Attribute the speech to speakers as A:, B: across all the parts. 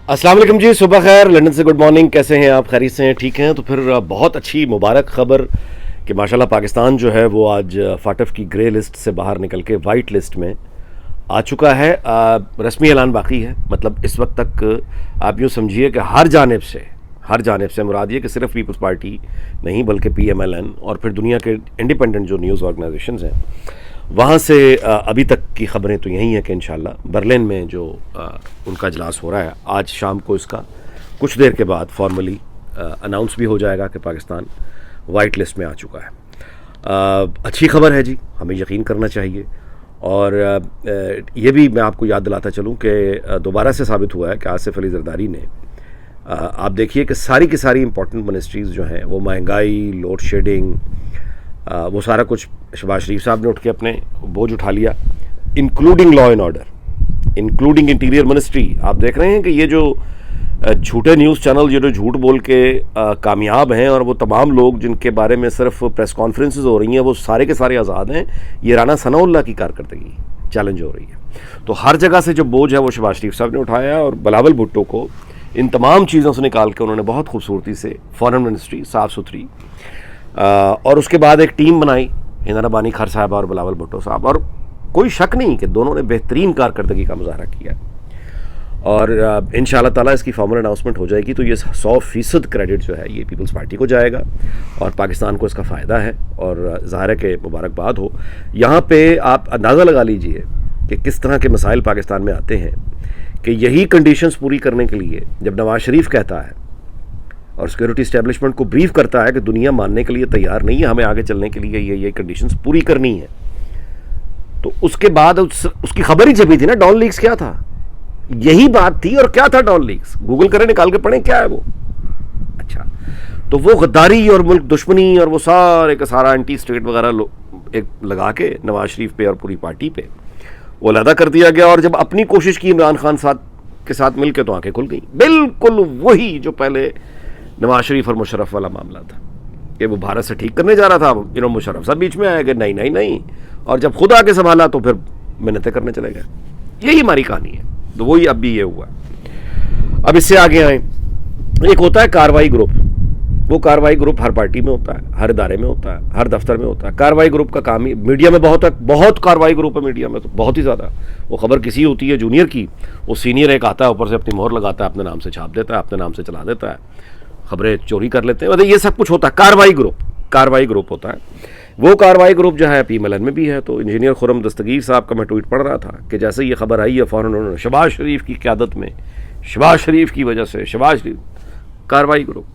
A: अस्सलाम वालेकुम जी, सुबह खैर, लंदन से गुड मॉर्निंग। कैसे हैं आप? खैरियत से हैं? ठीक हैं? तो फिर बहुत अच्छी मुबारक खबर कि माशाल्लाह पाकिस्तान जो है वो आज फाटफ की ग्रे लिस्ट से बाहर निकल के वाइट लिस्ट में आ चुका है। रस्मी ऐलान बाकी है। मतलब इस वक्त तक आप यूँ समझिए कि हर जानिब से मुराद ये कि सिर्फ पीपल्स पार्टी नहीं बल्कि PMLN और फिर दुनिया के इंडिपेंडेंट जो न्यूज़ ऑर्गेनाइजेशंस हैं वहाँ से अभी तक की खबरें तो यही हैं कि इंशाल्लाह बर्लिन में जो उनका इजलास हो रहा है आज शाम को, इसका कुछ देर के बाद फॉर्मली अनाउंस भी हो जाएगा कि पाकिस्तान वाइट लिस्ट में आ चुका है। अच्छी खबर है जी, हमें यकीन करना चाहिए। और ये भी मैं आपको याद दिलाता चलूँ कि दोबारा से साबित हुआ है कि आसिफ अली जरदारी ने आप देखिए कि सारी की सारी इंपॉर्टेंट मिनिस्ट्रीज़ जो हैं वो महंगाई, लोड शेडिंग, वो सारा कुछ शहबाज शरीफ साहब ने उठ के अपने बोझ उठा लिया, including law and order, including interior ministry. आप देख रहे हैं कि ये जो झूठे न्यूज़ चैनल जो झूठ बोल के कामयाब हैं और वो तमाम लोग जिनके बारे में सिर्फ प्रेस कॉन्फ्रेंसेस हो रही हैं वो सारे के सारे आज़ाद हैं। ये राना सनाउल्लाह की कारकर्दगी चैलेंज हो रही है। तो हर जगह से जो बोझ है वो शहबाज शरीफ साहब ने उठाया और बिलावल भुट्टो को इन तमाम चीज़ों से निकाल के उन्होंने बहुत खूबसूरती से फॉरेन मिनिस्ट्री साफ़ सुथरी और उसके बाद एक टीम बनाई, हिना रब्बानी खर साहब और बिलावल भुट्टो साहब, और कोई शक नहीं कि दोनों ने बेहतरीन कारकर्दगी का मुजाहरा किया। और इंशाअल्लाह ताला इसकी फॉर्मल अनाउंसमेंट हो जाएगी तो ये 100% क्रेडिट जो है ये पीपल्स पार्टी को जाएगा और पाकिस्तान को इसका फ़ायदा है और ज़ाहिर है कि मुबारकबाद हो। यहाँ पे आप अंदाज़ा लगा लीजिए कि किस तरह के मसाइल पाकिस्तान में आते हैं कि यही कंडीशंस पूरी करने के लिए जब नवाज शरीफ कहता है और सिक्योरिटी इस्टेब्लिशमेंट को ब्रीफ करता है कि दुनिया मानने के लिए तैयार नहीं है, हमें आगे चलने के लिए ये कंडीशंस पूरी करनी है, तो उसके बाद उसकी खबर ही छपी थी ना, डॉन लीक्स क्या था, यही बात थी। और क्या था डॉन लीक्स? गूगल करें, निकाल के पढ़ें क्या है वो। अच्छा, तो वो गद्दारी और मुल्क दुश्मनी और वो सारे का सारा एंटी स्टेट वगैरह एक लगा के नवाज शरीफ पे और पूरी पार्टी पे वो लदा कर दिया गया। और जब अपनी कोशिश की इमरान खान के साथ मिलकर तो आंखें खुल गई। बिल्कुल वही जो पहले नवाज शरीफ और मुशर्रफ वाला मामला था कि वो भारत से ठीक करने जा रहा था, मुशर्रफ साहब बीच में आया कि नहीं, और जब खुद आके संभाला तो फिर मिन्नतें करने चले गए। यही हमारी कहानी है। तो वही अब भी ये हुआ। अब इससे आगे आए, एक होता है कार्रवाई ग्रुप। वो कार्रवाई ग्रुप हर पार्टी में होता है, हर इदारे में होता है, हर दफ्तर में होता है। कार्रवाई ग्रुप का काम ही मीडिया में बहुत कार्रवाई ग्रुप है मीडिया में, तो बहुत ही ज़्यादा। वो खबर किसी होती है जूनियर की, वो सीनियर एक आता है ऊपर से अपनी मोहर लगाता है, अपने नाम से छाप देता है, अपने नाम से चला देता है, खबरें चोरी कर लेते हैं। मतलब ये सब कुछ होता है। कार्रवाई ग्रुप होता है। वो कार्रवाई ग्रुप जो है PMLN में भी है। तो इंजीनियर खुरम दस्तगीर साहब का मैं ट्वीट पढ़ रहा था कि जैसे ये खबर आई है फ़ौरन उन्होंने शहबाज शरीफ की क़यादत में, शहबाज शरीफ की वजह से शहबाज शरीफ कार्रवाई ग्रुप।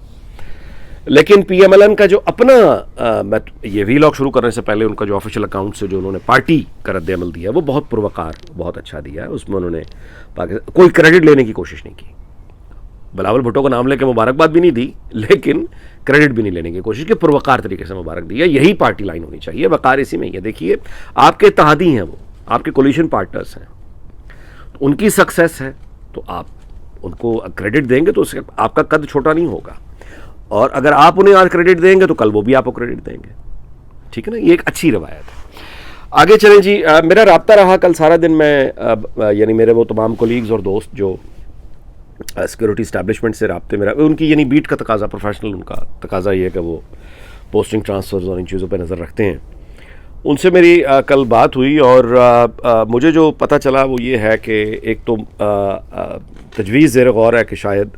A: लेकिन PMLN का जो अपना मैं ये वीलॉग शुरू करने से पहले उनका जो ऑफिशियल अकाउंट से जो उन्होंने पार्टी का रद्द-ए-अमल दिया वो बहुत पुरवकार, बहुत अच्छा दिया है। उसमें उन्होंने कोई क्रेडिट लेने की कोशिश नहीं की। बिलावल भुट्टो का नाम लेकर मुबारकबाद भी नहीं दी, लेकिन क्रेडिट भी नहीं लेने की कोशिश की, पुरवकार तरीके से मुबारक दी है। यही पार्टी लाइन होनी चाहिए, वकार इसी में ही है। देखिए, आपके इत्तेहादी हैं, वो आपके कोलिशन पार्टनर्स हैं, तो उनकी सक्सेस है तो आप उनको क्रेडिट देंगे तो उससे आपका कद छोटा नहीं होगा। और अगर आप उन्हें आज क्रेडिट देंगे तो कल वो भी आपको क्रेडिट देंगे। ठीक है ना, ये एक अच्छी रवायत है। आगे चलें जी। मेरा राब्ता रहा कल सारा दिन, मैं यानी मेरे वो तमाम कोलीग्स और दोस्त जो सिक्योरिटी इस्टेब्लिशमेंट से राब्ते में, उनकी यानी बीट का तकाजा, प्रोफेशनल उनका तकाजा ये है कि वो पोस्टिंग ट्रांसफ़र्स और इन चीज़ों पे नज़र रखते हैं। उनसे मेरी कल बात हुई और मुझे जो पता चला वो ये है कि एक तो तजवीज़ ज़ेर गौर है कि शायद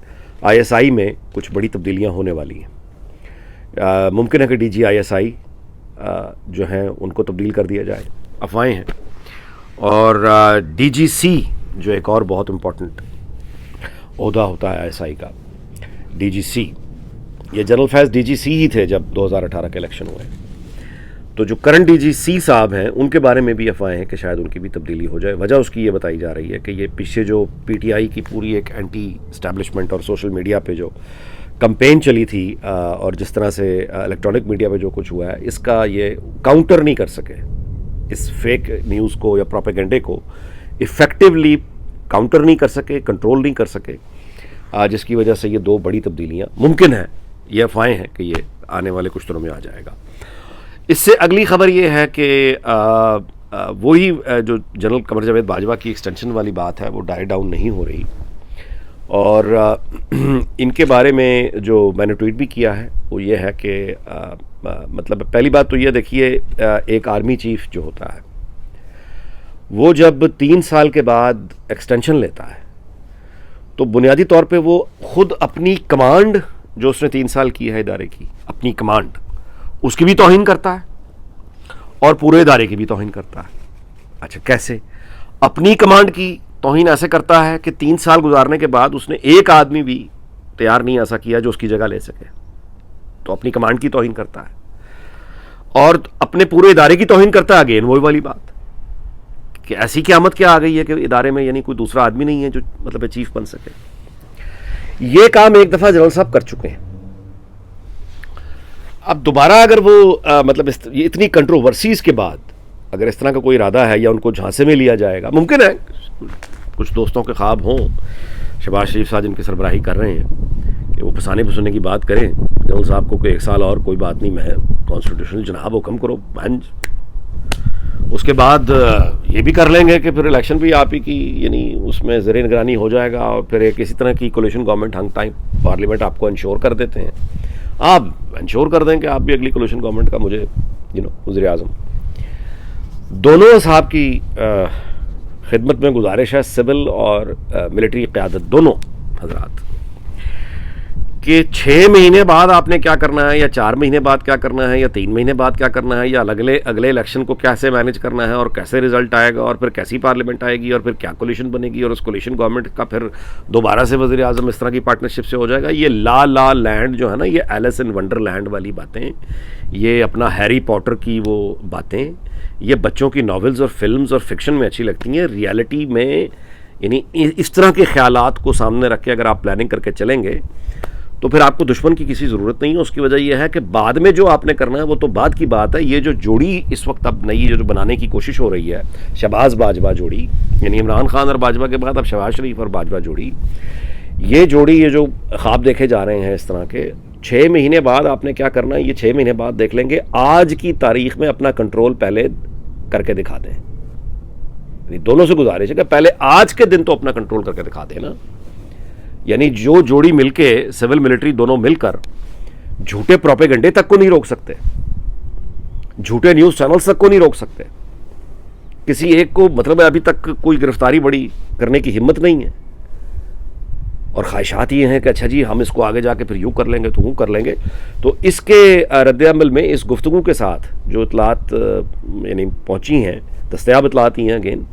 A: ISI में कुछ बड़ी तब्दीलियाँ होने वाली हैं। मुमकिन है कि DG ISI जो हैं उनको तब्दील कर दिया जाए, अफवाहें हैं। और DGC जो एक और बहुत इम्पोर्टेंट ओहदा होता है ISI का, DGC, ये जनरल फैज़ DGC ही थे जब 2018 के इलेक्शन हुए। तो जो करंट DGC साहब हैं उनके बारे में भी अफवाहें हैं कि शायद उनकी भी तब्दीली हो जाए। वजह उसकी ये बताई जा रही है कि ये पीछे जो PTI की पूरी एक एंटी इस्टेब्लिशमेंट और सोशल मीडिया पे जो कंपेन चली थी और जिस तरह से इलेक्ट्रॉनिक मीडिया पे जो कुछ हुआ है, इसका ये काउंटर नहीं कर सके, इस फेक न्यूज़ को या प्रोपेगेंडे को इफ़ेक्टिवली काउंटर नहीं कर सके, कंट्रोल नहीं कर सके, जिसकी वजह से ये दो बड़ी तब्दीलियाँ मुमकिन है। ये अफवाहें हैं कि ये आने वाले कुछ दिनों में आ जाएगा। इससे अगली खबर ये है कि वही जो जनरल कमर जावेद बाजवा की एक्सटेंशन वाली बात है वो डाई डाउन नहीं हो रही। और इनके बारे में जो मैंने ट्वीट भी किया है वो ये है कि मतलब पहली बात तो ये देखिए, एक आर्मी चीफ जो होता है वो जब 3 साल के बाद एक्सटेंशन लेता है तो बुनियादी तौर पे वो खुद अपनी कमांड जो उसने 3 साल की है इदारे की, अपनी कमांड, उसकी भी तौहीन करता है और पूरे इदारे की भी तौहीन करता है। अच्छा, कैसे? अपनी कमांड की तौहीन ऐसे करता है कि 3 साल गुजारने के बाद उसने एक आदमी भी तैयार नहीं ऐसा किया जो उसकी जगह ले सके, तो अपनी कमांड की तौहीन करता है। और अपने पूरे इदारे की तौहीन करता है। अगेन वही वाली बात कि ऐसी क़यामत क्या आ गई है कि इदारे में यानी कोई दूसरा आदमी नहीं है जो मतलब चीफ बन सके। ये काम एक दफ़ा जनरल साहब कर चुके हैं। अब दोबारा अगर वो मतलब ये इतनी कंट्रोवर्सीज के बाद अगर इस तरह का कोई इरादा है या उनको झांसे में लिया जाएगा, मुमकिन है कुछ दोस्तों के ख्वाब हों, शहबाज शरीफ साहब जिनकी सरबराही कर रहे हैं, कि वो फसाने फसाने की बात करें जनरल साहब को कि 1 साल और कोई बात नहीं, मैं कॉन्स्टिट्यूशनल जनाब हुक्म करो बहन। उसके बाद ये भी कर लेंगे कि फिर इलेक्शन भी आप ही की यानी उसमें ज़ेर निगरानी हो जाएगा और फिर एक इसी तरह की कोलिशन गवर्नमेंट हंग टाइम पार्लियामेंट आपको इंश्योर कर देते हैं, आप इंश्योर कर दें कि आप भी अगली कोलिशन गवर्नमेंट का मुझे वज़ीर आज़म। दोनों साहब की खिदमत में गुजारिश है, सिविल और मिलिट्री क़यादत दोनों हजरात, कि 6 महीने बाद आपने क्या करना है या 4 महीने बाद क्या करना है या 3 महीने बाद क्या करना है या अगले इलेक्शन को कैसे मैनेज करना है और कैसे रिजल्ट आएगा और फिर कैसी पार्लियामेंट आएगी और फिर क्या कोलिशन बनेगी और उस कोलिशन गवर्नमेंट का फिर दोबारा से वज़ीर आज़म इस तरह की पार्टनरशिप से हो जाएगा। ये ला लैंड जो है ना, ये एलिस इन वंडरलैंड वाली बातें, ये अपना हैरी पॉटर की वो बातें, ये बच्चों की नॉवेल्स और फिल्म्स और फिक्शन में अच्छी लगती हैं। रियलिटी में यानी इस तरह के ख्यालात को सामने रख के अगर आप प्लानिंग करके चलेंगे तो फिर आपको दुश्मन की किसी ज़रूरत नहीं है। उसकी वजह यह है कि बाद में जो आपने करना है वो तो बाद की बात है। ये जो जोड़ी इस वक्त अब नई जो बनाने की कोशिश हो रही है, शहबाज बाजवा जोड़ी, यानी इमरान खान और बाजवा के बाद अब शहबाज शरीफ और बाजवा जोड़ी, ये जोड़ी, ये जो ख्वाब देखे जा रहे हैं इस तरह के, 6 महीने बाद आपने क्या करना है ये 6 महीने बाद देख लेंगे। आज की तारीख में अपना कंट्रोल पहले करके दिखा दें। दोनों से गुजारिश है कि पहले आज के दिन तो अपना कंट्रोल करके दिखा दें ना। यानी जो जोड़ी मिलके, सिविल मिलिट्री दोनों मिलकर झूठे प्रोपेगेंडे तक को नहीं रोक सकते, झूठे न्यूज़ चैनल्स तक को नहीं रोक सकते। किसी एक को मतलब अभी तक कोई गिरफ्तारी बड़ी करने की हिम्मत नहीं है और ख्वाहिशात ये हैं कि अच्छा जी हम इसको आगे जाके फिर यूँ कर लेंगे तो यूँ कर लेंगे। तो इसके रद्द-ए-अमल में इस गुफ्तगू के साथ जो इतलात यानी पहुँची हैं, दस्तयाब इतलात ही हैं अगेन,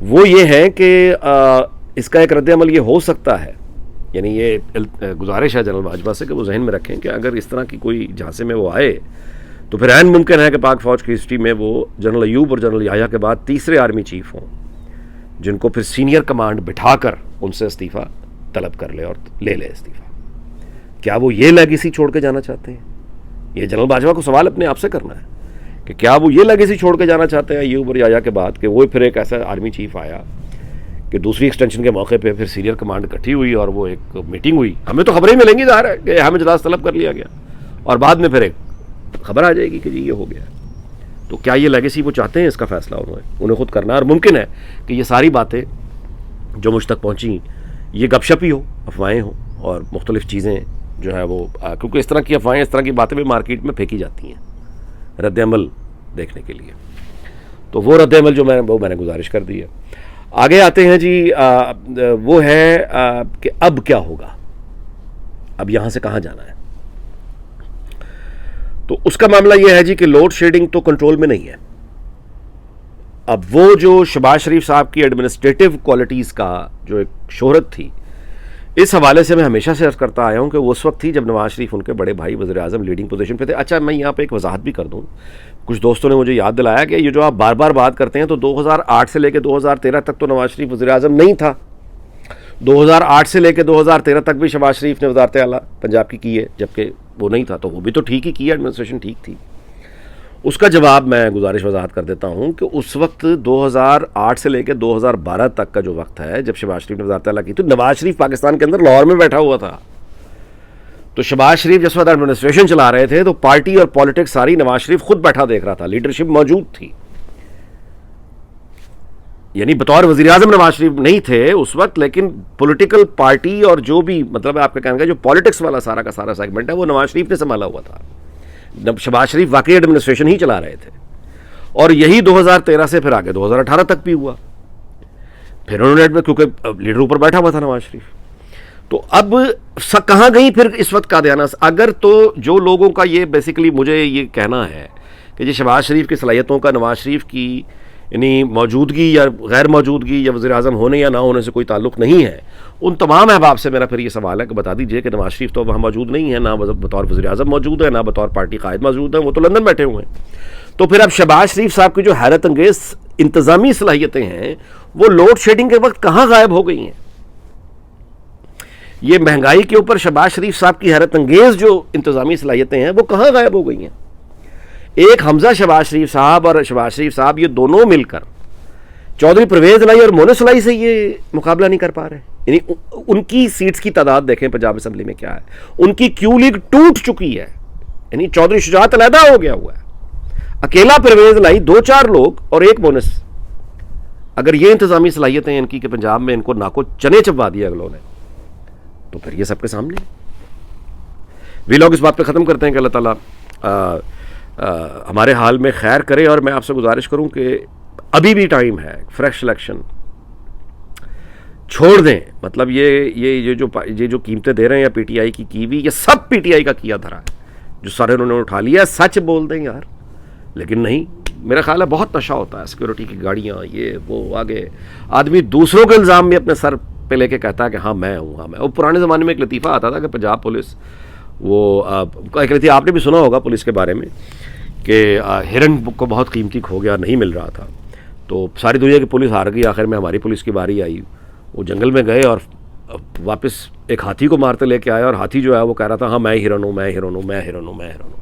A: वो ये हैं कि इसका एक रद्द-ए-अमल ये हो सकता है, यानी ये गुजारिश है जनरल बाजवा से कि वो जहन में रखें कि अगर इस तरह की कोई झांसे में वो आए तो फिर ऐन मुमकिन है कि पाक फ़ौज की हिस्ट्री में वो जनरल अयूब और जनरल याह्या के बाद तीसरे आर्मी चीफ हों जिनको फिर सीनियर कमांड बिठाकर उनसे इस्तीफ़ा तलब कर ले और ले इस्तीफ़ा। क्या वो ये लेगेसी छोड़ के जाना चाहते हैं? ये जनरल बाजवा को सवाल अपने आप से करना है कि क्या वो ये लेगेसी छोड़ के जाना चाहते हैं अयूब और याह्या के बाद कि वो फिर एक ऐसा आर्मी चीफ आया कि दूसरी एक्सटेंशन के मौके पे फिर सीनियर कमांड इकट्ठी हुई और वो एक मीटिंग हुई, हमें तो खबरें मिलेंगी ज़ाहिर है कि हमें इजलास तलब कर लिया गया और बाद में फिर एक खबर आ जाएगी कि जी ये हो गया। तो क्या ये लेगेसी वो चाहते हैं? इसका फैसला उन्हें खुद करना है। और मुमकिन है कि ये सारी बातें जो मुझ तक पहुँची ये गपशप ही हो, अफवाहें हो और मुख्तलिफ चीज़ें जो है वो, क्योंकि इस तरह की अफवाहें, इस तरह की बातें भी मार्केट में फेंकी जाती हैं रद्द-ए-अमल देखने के लिए। तो वो रद्द-ए-अमल जो मैंने गुजारिश कर दी है। आगे आते हैं जी, वो है कि अब क्या होगा, अब यहाँ से कहाँ जाना है। तो उसका मामला यह है जी कि लोड शेडिंग तो कंट्रोल में नहीं है। अब वो जो शहबाज शरीफ साहब की एडमिनिस्ट्रेटिव क्वालिटीज़ का जो एक शोहरत थी, इस हवाले से मैं हमेशा से अर्ज़ करता आया हूँ कि वो उस वक्त थी जब नवाज शरीफ उनके बड़े भाई वज़ीर आज़म लीडिंग पोजीशन पे थे। अच्छा, मैं यहाँ पे एक वजाहत भी कर दूँ, कुछ दोस्तों ने मुझे याद दिलाया कि ये जो आप बार बार बात करते हैं तो 2008 से लेकर 2013 तक तो नवाज शरीफ वज़ीर आज़म नहीं था। 2008 से लेकर 2013 तक भी शहबाज शरीफ ने वज़ारत आला पंजाब की है, जबकि वो नहीं था, तो वो भी तो ठीक ही की, एडमिनिस्ट्रेशन ठीक थी। उसका जवाब मैं गुजारिश वजाहत कर देता हूँ कि उस वक्त 2008 से लेकर 2012 तक का जो वक्त है जब शहबाज शरीफ ने वज़ारत आला की, तो नवाज शरीफ पाकिस्तान के अंदर लाहौर में बैठा हुआ था। तो शहबाज शरीफ जिस वक्त एडमिनिस्ट्रेशन चला रहे थे तो पार्टी और पॉलिटिक्स सारी नवाज शरीफ खुद बैठा देख रहा था, लीडरशिप मौजूद थी। यानी बतौर वज़ीर आज़म नवाज शरीफ नहीं थे उस वक्त, लेकिन पॉलिटिकल पार्टी और जो भी मतलब आपका कहने का जो पॉलिटिक्स वाला सारा का सारा सेगमेंट है वो नवाज शरीफ ने संभाला हुआ था। शहबाज शरीफ वाकई एडमिनिस्ट्रेशन ही चला रहे थे, और यही 2013 से फिर आगे 2018 तक भी हुआ। फिर उन्होंने, क्योंकि लीडर ऊपर बैठा हुआ था नवाज शरीफ, तो अब कहाँ गई फिर इस वक्त कादियाना? अगर तो जो लोगों का ये बेसिकली मुझे ये कहना है कि जी शहबाज शरीफ की सलाहियतों का नवाज शरीफ की यानी मौजूदगी या गैर मौजूदगी या वज़ीर आज़म होने या ना होने से कोई ताल्लुक़ नहीं है, उन तमाम अहबाब से मेरा फिर ये सवाल है कि बता दीजिए कि नवाज शरीफ तो वहाँ मौजूद नहीं है, ना बतौर वज़ीर आज़म मौजूद है, ना बतौर पार्टी कायद मौजूद है, वो तो लंदन बैठे हुए हैं। तो फिर अब शहबाज शरीफ साहब की जो हैरत अंगेज़ इंतज़ामी सलाहियतें हैं वो लोड शेडिंग के वक्त कहाँ गायब हो गई हैं? ये महंगाई के ऊपर शहबाज शरीफ साहब की हैरत अंगेज़ जो इंतज़ामी सलाहियतें हैं वो कहाँ गायब हो गई हैं? एक हमजा शहबाज शरीफ साहब और शहबाज शरीफ साहब ये दोनों मिलकर चौधरी परवेज लाई और मोनस लाई से ये मुकाबला नहीं कर पा रहे। यानी उनकी सीट्स की तादाद देखें पंजाब असेंबली में क्या है, उनकी क्यू लीग टूट चुकी है, यानी चौधरी शुजात अलहदा हो गया हुआ है, अकेला परवेज लाई, 2-4 लोग और एक मोनस। अगर ये इंतजामी सलाहियतें इनकी कि पंजाब में इनको नाको चने चबवा दिया अगलों ने, तो फिर ये सबके सामने। वी लोग इस बात पे ख़त्म करते हैं कि अल्लाह ताला हमारे हाल में खैर करे, और मैं आपसे गुजारिश करूं कि अभी भी टाइम है, फ्रेश इलेक्शन छोड़ दें। मतलब ये जो कीमतें दे रहे हैं या पीटीआई की हुई, ये सब पीटीआई का किया धरा है, जो सारे उन्होंने उठा लिया। सच बोल दें यार, लेकिन नहीं, मेरा ख्याल है बहुत नशा होता है, सिक्योरिटी की गाड़ियाँ, ये वो, आगे आदमी दूसरों के इल्ज़ाम भी अपने सर पे लेके कहता है कि हाँ मैं हूँ, हाँ मैं। वो पुराने ज़माने में एक लतीफ़ा आता था कि पंजाब पुलिस वो एक लतीफ़ा आपने भी सुना होगा पुलिस के बारे में कि हिरन को बहुत कीमती खो गया, नहीं मिल रहा था, तो सारी दुनिया की पुलिस हार गई। आखिर में हमारी पुलिस की बारी आई, वो जंगल में गए और वापस एक हाथी को मारते लेके आया, और हाथी जो है वो कह रहा था हाँ मैं हिरन हूँ, मैं हिरन हूँ, मैं हिरन हूँ, मैं हिरन हूँ।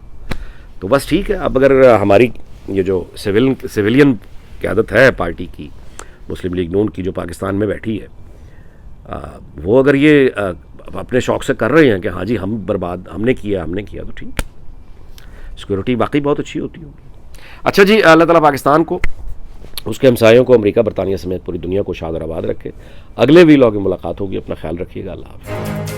A: तो बस ठीक है, अब अगर हमारी ये जो सिविलियन क़यादत है पार्टी की, मुस्लिम लीग नून की, जो पाकिस्तान में बैठी है, वो अगर ये अपने शौक़ से कर रहे हैं कि हाँ जी हम बर्बाद हमने किया, तो ठीक, सिक्योरिटी वाकई बहुत अच्छी होती होगी। अच्छा जी, अल्लाह ताला पाकिस्तान को, उसके हमसायों को, अमेरिका बरतानिया समेत पूरी दुनिया को शाद और आबाद रखे। अगले वीलॉग में मुलाकात होगी, अपना ख्याल रखिएगा। अल्लाह हाफ़िज़।